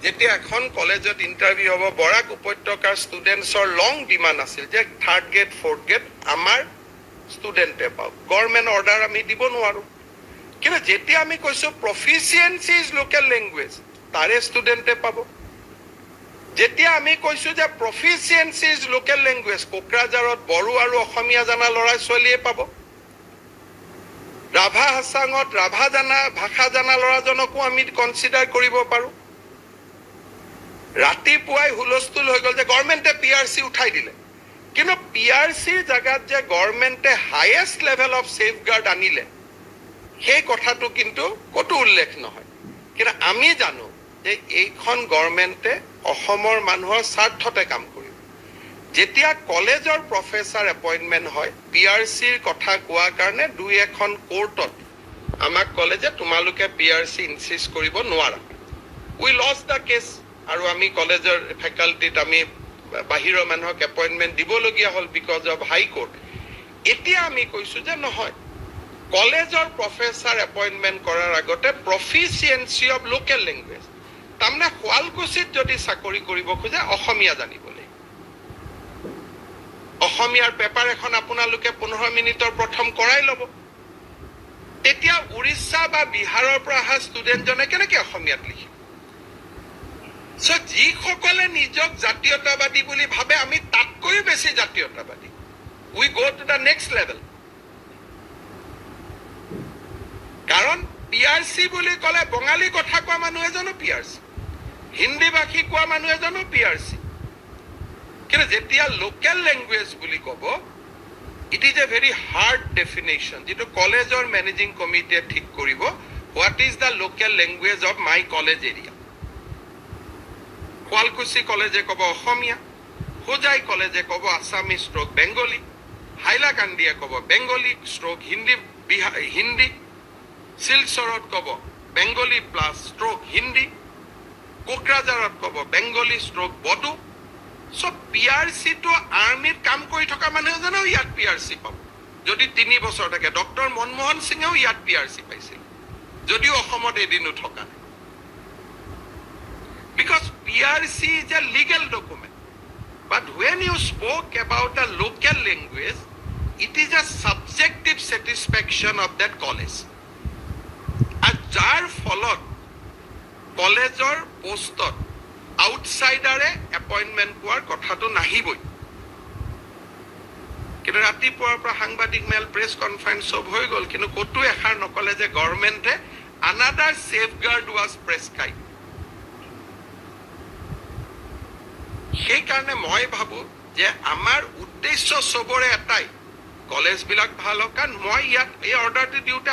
যেতিয়া এখন কলেজত ইণ্টাৰভিউ হ'ব বৰাক উপত্যকাৰ ষ্টুডেণ্টছৰ লং ডিমাণ্ড আছিল যে 3rd গ্ৰেড 4th গ্ৰেড আমাৰ ষ্টুডেণ্টে পাওক গভৰ্ণমেণ্ট অৰ্ডাৰ আমি দিব নোৱাৰোঁ কিন্তু যেতিয়া আমি কৈছোঁ প্ৰফিচিয়েঞ্চি ইজ লোকেল লেংগুৱেজ তাৰে ষ্টুডেণ্টে পাব যেতিয়া আমি কৈছোঁ যে প্ৰফিচিয়েঞ্চি ইজ লোকেল লেংগুৱেজ কোকৰাঝাৰত বড়ো আৰু অসমীয়া জানা ল'ৰা ছোৱালীয়ে পাব ৰাভা হাছাঙত ৰাভা জানা ভাষা জানা ল'ৰাজনকো আমি কনচিডাৰ কৰিব পাৰোঁ ৰাতিপুৱাই হুলস্থুল হৈ গ'ল যে গভৰ্ণমেণ্টে PRC উঠাই দিলে কিন্তু PRCৰ জাগাত যে গভৰ্ণমেণ্টে হাইয়েষ্ট লেভেল অফ সেফগাৰ্ড আনিলে সেই কথাটো কিন্তু কতো উল্লেখ নহয় কিন্তু আমি জানো যে এইখন গভৰ্ণমেণ্টে অসমৰ মানুহৰ স্বাৰ্থতে কাম কৰিব যেতিয়া কলেজৰ প্ৰফেচাৰ এপইণ্টমেণ্ট হয় PRCৰ কথা কোৱাৰ কাৰণে দুই এখন কোৰ্টত আমাক ক'লে যে তোমালোকে PRC ইনচিষ্ট কৰিব নোৱাৰা উই লষ্ট দ্য কেছ আৰু আমি কলেজৰ ফেকাল্টিত আমি বাহিৰৰ মানুহক এপইণ্টমেণ্ট দিবলগীয়া হ'ল বিকজ অফ হাই কোৰ্ট এতিয়া আমি কৈছোঁ যে নহয় কলেজৰ প্ৰফেচাৰ এপইণ্টমেণ্ট কৰাৰ আগতে প্ৰফিচিয়েঞ্চি অফ লোকেল লেংগুৱেজ তাৰমানে শুৱালকুছিত যদি চাকৰি কৰিব খোজে অসমীয়া জানিব লাগিব অসমীয়াৰ পেপাৰ এখন আপোনালোকে 15 মিনিটৰ প্ৰথম কৰাই ল'ব তেতিয়া উৰিষ্যা বা বিহাৰৰ পৰা অহা ষ্টুডেণ্টজনে কেনেকৈ অসমীয়াত লিখিব So, যিসকলে নিজক জাতীয়তাবাদী বুলি ভাবে আমি তাতকৈ বেছি জাতীয়তাবাদী we go to the next level কাৰণ PRC বুলি ক'লে বঙালী কথা কোৱা মানুহ এজনো PRC হিন্দী ভাষী কোৱা মানুহ এজনো PRC কিন্তু যেতিয়া লোকেল লেংগুৱেজ বুলি ক'ব it is a very hard definition যেটো কলেজৰ মেনেজিং কমিটিয়ে ঠিক কৰিব what is the local language of my college area Sualkuchi কলেজে ক'ব অসমীয়া হোজাই কলেজে ক'ব আসামী ষ্ট্ৰোক বেংগলী হাইলাকান্দিয়ে ক'ব বেংগলী ষ্ট্ৰোক হিন্দী শিলচৰত ক'ব বেংগলী প্লাছ ষ্ট্ৰোক হিন্দী কোকৰাঝাৰত ক'ব বেংগলী ষ্ট্ৰোক বড়ো সব PRC তো আৰ্মিত কাম কৰি থকা মানুহ জানো ইয়াত PRC পাব যদি 3 বছৰ থাকে ডক্টৰ মনমোহন সিংও ইয়াত PRC পাইছিল যদিও অসমত এদিনো থকা নাই because PRC is a legal document but when you spoke about a local language it is a subjective satisfaction of that college and jar followed কলেজৰ পোষ্টত আউটসাইডাৰে এপইণ্টমেণ্ট পোৱাৰ কথাটো নাহিবই কিন্তু ৰাতিপুৱাৰ পৰা সাংবাদিক মেল প্ৰেছ কনফাৰেন্স সব হৈ গ'ল কিন্তু কতো এখাৰ নকলে যে গভৰ্ণমেণ্টে another safeguard was prescribed সেই কাৰণে মই ভাবো যে আমাৰ উদ্দেশ্য সবৰে এটাই কলেজ বিলাক ভাল হোক কাৰণ মই ইয়াত এই অৰ্ডাৰটো দিওঁতে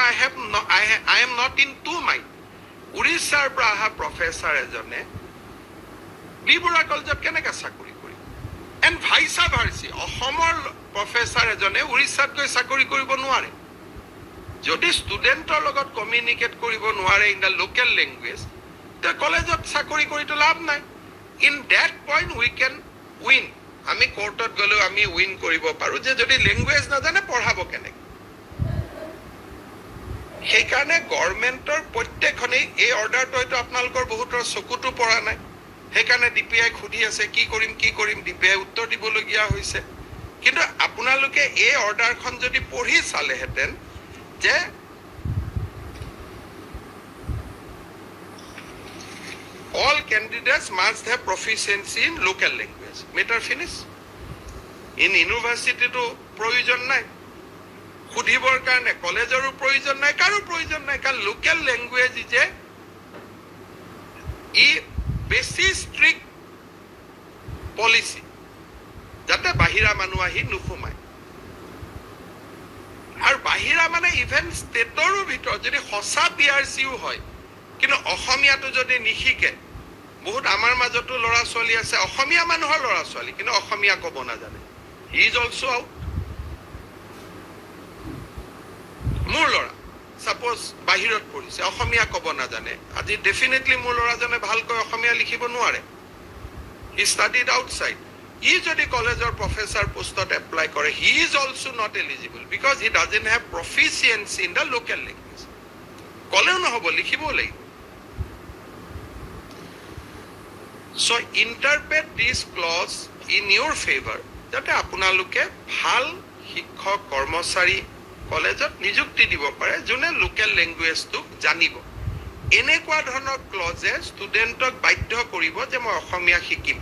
I am not in two mind উৰিষ্যাৰ পৰা অহা প্ৰফেচাৰ এজনে বিবৰা কলেজত কেনেকৈ চাকৰি কৰিব এণ্ড ভাইসা ভাৰ্চি অসমৰ প্ৰফেচাৰ এজনে উৰিষ্যাত গৈ চাকৰি কৰিব নোৱাৰে যদি ষ্টুডেণ্টৰ লগত কমিউনিকেট কৰিব নোৱাৰে ইন দ্য লোকেল লেংগুৱেজ তে কলেজত চাকৰি কৰিটো লাভ নাই in that point we can win আমি কোৰ্টত গলে আমি উইন কৰিব পাৰো যে যদি ল্যাঙ্গুৱেজ না জানে পঢ়াব কেনে সেই কাৰণে গভৰ্ণমেণ্টৰ প্ৰত্যেকখনে এই অৰ্ডাৰটো হয়তো আপোনালোকৰ বহুতৰ চকুটো পৰা নাই সেই কাৰণে DPI খুদি আছে কি কৰিম DPI উত্তৰ দিবলগীয়া হৈছে কিন্তু আপোনালোকে এই অৰ্ডাৰখন যদি পঢ়ি চালেহেতেন যে all candidates must have proficiency in local language matter finish in university to provision নাই খুদিবৰ কাৰণে কলেজৰো প্ৰয়োজন নাই কাৰো প্ৰয়োজন নাই কাৰণ লোকেল ল্যাঙ্গুৱেজ যে ই বেছি ষ্ট্ৰিক্ট পলিসি যাতে বাহিৰা মানুহ আহি নুফুমায় আৰু বাহিৰা মানে ইভেন ষ্টেটৰো ভিতৰত যদি হসা PRCও হয় কিন্তু অসমীয়াটো যদি নিশিকে বহুত আমাৰ মাজতো লৰা ছোৱালী আছে অসমীয়া মানুহৰ লৰা ছোৱালী কিন্তু অসমীয়া ক'ব নাজানে হি ইজ অলসো আউট মোৰ লৰা সাপোজ বাহিৰত পঢ়িছে অসমীয়া ক'ব নাজানে আজি ডেফিনেটলি মোৰ লৰাজনে ভালকৈ অসমীয়া লিখিব নোৱাৰে হি ষ্টাডিড আউটসাইড ই যদি কলেজৰ প্ৰফেসৰ পোষ্টত এপ্লাই কৰে he is also not eligible because he doesn't have proficiency in the local language কলেও নহব লিখিবও লাগিব So interpret this clause in your favor, যাতে আপোনালোকে ভাল শিক্ষক কৰ্মচাৰী কলেজত নিযুক্তি দিব পাৰে যোনে লোকেল লেংগুৱেজটোক জানিব। এনেকুৱা ধৰণৰ ক্লজে ষ্টুডেণ্টক বাধ্য কৰিব যে মই অসমীয়া শিকিম,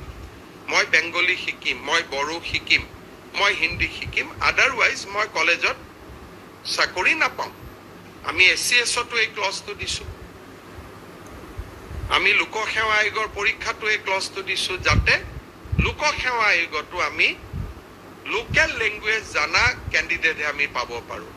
মই বেংগলী শিকিম, মই বড়ো শিকিম, মই হিন্দী শিকিম, আদাৰৱাইজ মই কলেজত চাকৰি নাপাম। আমি SCSতো এই ক্লজটো দিছোঁ, আমি লোকসেৱা আয়োগৰ পৰীক্ষাটো এই ক্লজটো দিছোঁ, যাতে লোকসেৱা আয়োগতো আমি লোকেল লেংগুৱেজ জানা কেণ্ডিডেটহে আমি পাব পাৰোঁ।